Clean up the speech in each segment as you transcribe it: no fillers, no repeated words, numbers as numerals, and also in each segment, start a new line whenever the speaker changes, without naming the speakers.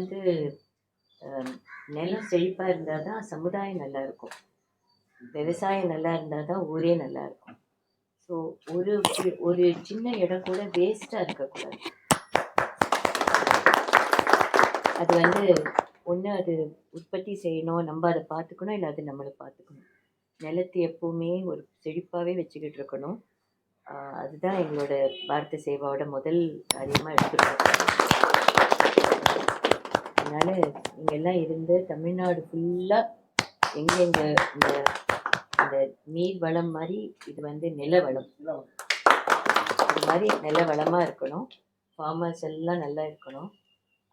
வந்து நிலம் செழிப்பாக இருந்தால் தான் சமுதாயம் நல்லா இருக்கும். விவசாயம் நல்லா இருந்தால் தான் ஊரே நல்லா இருக்கும். ஸோ ஒரு ஒரு சின்ன இடம் கூட வேஸ்ட்டாக இருக்கக்கூடாது. அது வந்து ஒன்று அது உற்பத்தி செய்யணும், நம்ம அதை பார்த்துக்கணும், இல்லை அது நம்மளை பார்த்துக்கணும். நிலத்தை எப்பவுமே ஒரு செழிப்பாகவே வச்சுக்கிட்டு இருக்கணும். அதுதான் எங்களோட பாரத சேவாவோட முதல் காரியமாக எடுத்துருக்கோம். அதனால் நீங்கள் எல்லாம் இருந்து தமிழ்நாடு ஃபுல்லாக எங்கெங்கே இந்த இந்த நீர் வளம் மாதிரி இது வந்து நில வளம், இது மாதிரி நில வளமாக இருக்கணும். ஃபார்மர்ஸ் எல்லாம் நல்லா இருக்கணும்.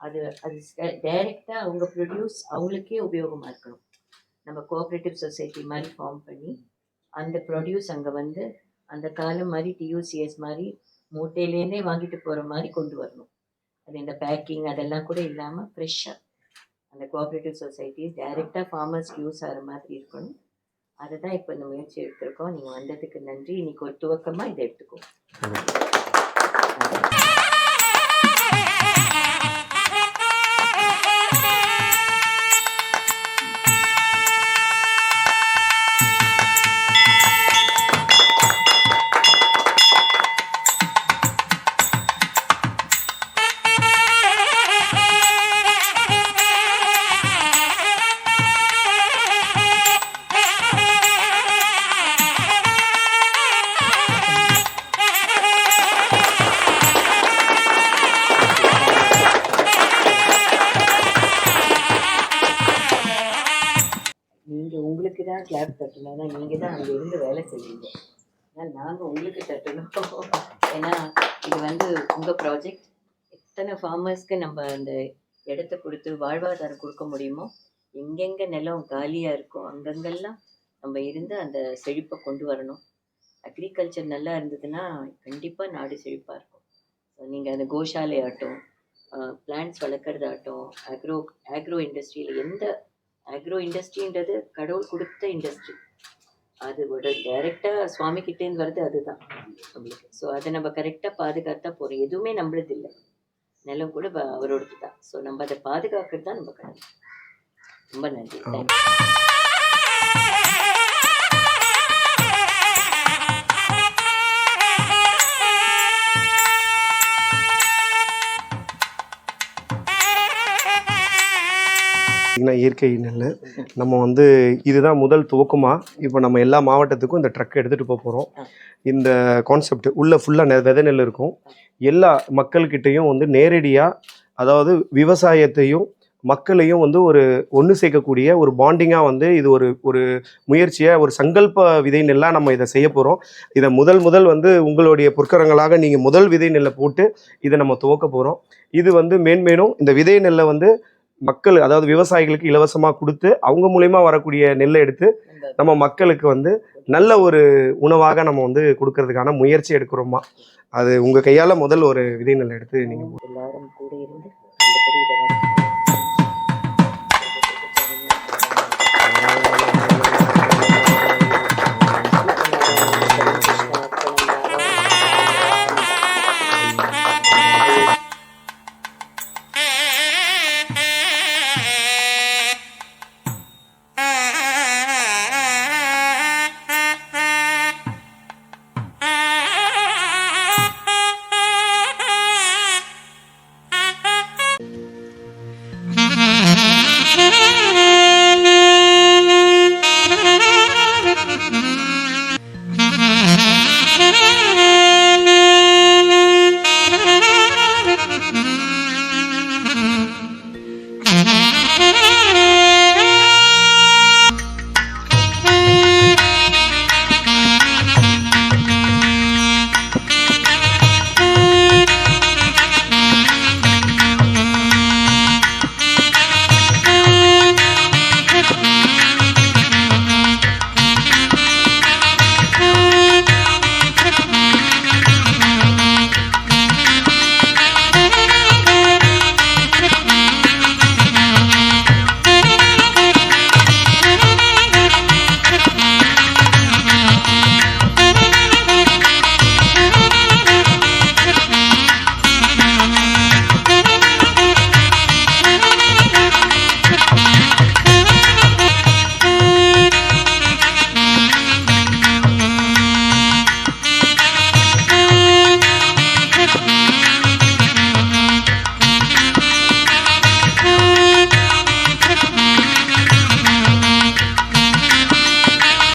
அது டைரெக்டாக அவங்க ப்ரொடியூஸ் அவங்களுக்கே உபயோகமாக இருக்கணும். நம்ம கோஆப்ரேட்டிவ் சொசைட்டி மாதிரி ஃபார்ம் பண்ணி அந்த ப்ரொடியூஸ் அங்கே வந்து அந்த காலம் மாதிரி டியூசிஎஸ் மாதிரி மூட்டையிலேருந்தே வாங்கிட்டு போகிற மாதிரி கொண்டு வரணும். அது இந்த பேக்கிங் அதெல்லாம் கூட இல்லாமல் ஃப்ரெஷ்ஷாக அந்த கோஆப்ரேட்டிவ் சொசைட்டிஸ் டைரெக்டாக ஃபார்மர்ஸ்க்கு யூஸ் ஆகிற மாதிரி இருக்கணும். அதை தான் இப்போ இந்த முயற்சி எடுத்திருக்கோம். நீங்கள் வந்ததுக்கு நன்றி. இன்னைக்கு ஒரு துவக்கமாக இதை எடுத்துக்கோ. உங்களுக்கு தான் கிளாப் தட்டணும்னா நீங்கள் தான் அங்கே இருந்து வேலை செய்வீங்க. ஆனால் நாங்கள் உங்களுக்கு தட்டணும். ஏன்னா இது வந்து உங்கள் ப்ராஜெக்ட். எத்தனை ஃபார்மர்ஸ்க்கு நம்ம அந்த இடத்த கொடுத்து வாழ்வாதாரம் கொடுக்க முடியுமோ, எங்கெங்கே நிலம் காலியாக இருக்கோ அங்கங்கெல்லாம் நம்ம இருந்து அந்த செழிப்பை கொண்டு வரணும். அக்ரிகல்ச்சர் நல்லா இருந்ததுன்னா கண்டிப்பாக நாடு செழிப்பாக இருக்கும். ஸோ நீங்கள் அந்த கோஷாலை ஆகட்டும், பிளான்ட்ஸ் வளர்க்குறதாகட்டும், ஆக்ரோ இண்டஸ்ட்ரியில் எந்த ஆக்ரோ இண்டஸ்ட்ரின்றது கடவுள் கொடுத்த இண்டஸ்ட்ரி. அது ஒரு டைரெக்டாக சுவாமி கிட்டேருந்து வருது, அதுதான் நம்மளுக்கு. ஸோ அதை நம்ம கரெக்டாக பாதுகாத்தா போகிறோம். எதுவுமே நம்மளது இல்லை, நிலம் கூட அவரோடது தான். ஸோ நம்ம அதை பாதுகாக்கிறது தான் நம்ம கடவுள். ரொம்ப நன்றி. தேங்க்யூ.
இயற்கை நெல் நம்ம வந்து இதுதான் முதல் துவக்கமாக இப்போ நம்ம எல்லா மாவட்டத்துக்கும் இந்த ட்ரக் எடுத்துகிட்டு போக போகிறோம். இந்த கான்செப்ட் உள்ள ஃபுல்லாக விதை நெல் இருக்கும். எல்லா மக்கள்கிட்டையும் வந்து நேரடியாக, அதாவது விவசாயத்தையும் மக்களையும் வந்து ஒரு ஒன்று சேர்க்கக்கூடிய ஒரு பாண்டிங்காக வந்து இது ஒரு முயற்சியை, ஒரு சங்கல்ப விதை நெல்லாக நம்ம இதை செய்ய போகிறோம். இதை முதல் வந்து உங்களுடைய பொற்கரங்களாக நீங்கள் முதல் விதை நெல்லை போட்டு இதை நம்ம துவக்க போகிறோம். இது வந்து மேன்மேலும் இந்த விதை நெல்லை வந்து மக்கள், அதாவது விவசாயிகளுக்கு இலவசமாக கொடுத்து அவங்க மூலயமா வரக்கூடிய நெல்லை எடுத்து நம்ம மக்களுக்கு வந்து நல்ல ஒரு உணவாக நம்ம வந்து கொடுக்கறதுக்கான முயற்சி எடுக்கிறோமா. அது உங்கள் கையால் முதல் ஒரு விதை நெல்லை எடுத்து நீங்கள்
எல்லாரும் கூட இருந்து நல்லபடி